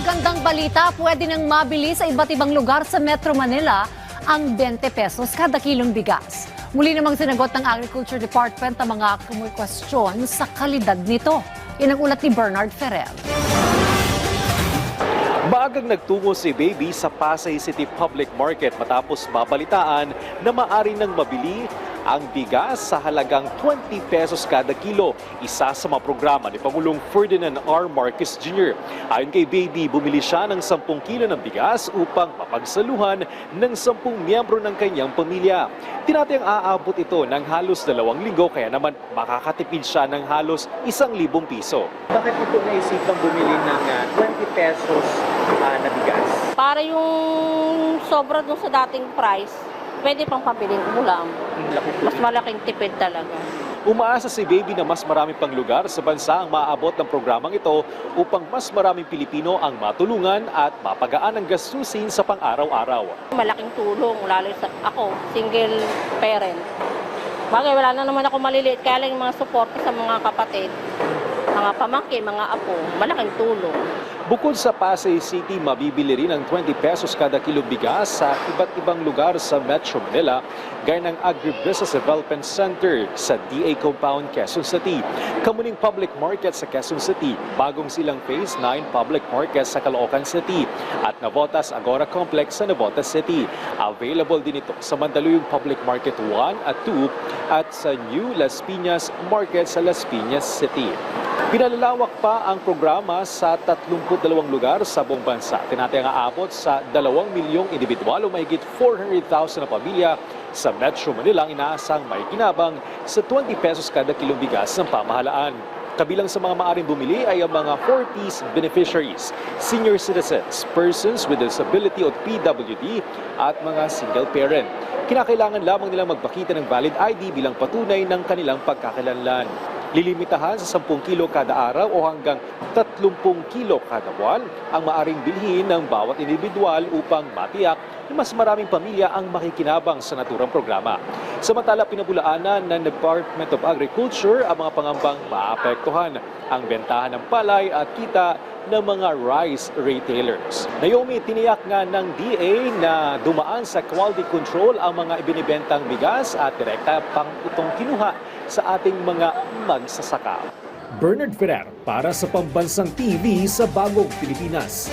Magandang balita, pwede nang mabili sa iba't ibang lugar sa Metro Manila ang 20 pesos kada kilong bigas. Muli namang sinagot ng Agriculture Department ang mga kwestiyon sa kalidad nito. Yan ang ulat ni Bernard Ferrer. Maagang nagtungo si Baby sa Pasay City Public Market matapos mabalitaan na maaari nang mabili ang bigas sa halagang 20 pesos kada kilo, isa sa mga programa ni Pangulong Ferdinand R. Marcos Jr. Ayon kay Baby, bumili siya ng 10 kilo ng bigas upang mapagsaluhan ng 10 miyembro ng kanyang pamilya. Tinatayang aabot ito ng halos 2 linggo kaya naman makakatipid siya ng halos 1,000 piso. Bakit ito naisipang bumili ng 20 pesos na bigas? Para yung sobra dun sa dating price, pwede pang pabiling ulam. Mas malaking tipid talaga. Umaasa si Baby na mas marami pang lugar sa bansa ang maaabot ng programang ito upang mas maraming Pilipino ang matulungan at mapagaan ang gastusin sa pang-araw-araw. Malaking tulong, lalo sa ako, single parent. Bagay, wala na naman ako maliliit, kaya lang yung mga suporta sa mga kapatid, mga pamangkin, mga apo, malaking tulong. Bukod sa Pasay City, mabibili rin ang 20 pesos kada kilong bigas sa iba't ibang lugar sa Metro Manila, gaya ng Agribusiness Development Center sa DA Compound, Quezon City, Kamuning Public Market sa Quezon City, Bagong Silang Phase 9 Public Market sa Caloocan City, at Navotas Agora Complex sa Navotas City. Available din ito sa Mandaluyong Public Market 1 at 2 at sa New Las Piñas Market sa Las Piñas City. Pinalalawak pa ang programa sa 32 lugar sa buong bansa. Tinatayang aabot sa 2 milyong individual o mahigit 400,000 na pamilya sa Metro Manila ang inaasang may kinabang sa 20 pesos kada kilong bigas ng pamahalaan. Kabilang sa mga maaaring bumili ay ang mga 40s beneficiaries, senior citizens, persons with disability o PWD at mga single parent. Kinakailangan lamang nilang magpakita ng valid ID bilang patunay ng kanilang pagkakakilanlan. Lilimitahan sa 10 kilo kada araw o hanggang 30 kilo kada buwan ang maaring bilhin ng bawat individual upang matiyak na mas maraming pamilya ang makikinabang sa naturang programa. Samantala, pinabulaanan ng Department of Agriculture ang mga pangambang maapektuhan ang bentahan ng palay at kita ng mga rice retailers. Naomi, tiniyak nga ng DA na dumaan sa quality control ang mga ibinibentang bigas at direkta pang itong kinuha sa ating mga magsasaka. Bernard Ferrer para sa Pambansang TV sa Bagong Pilipinas.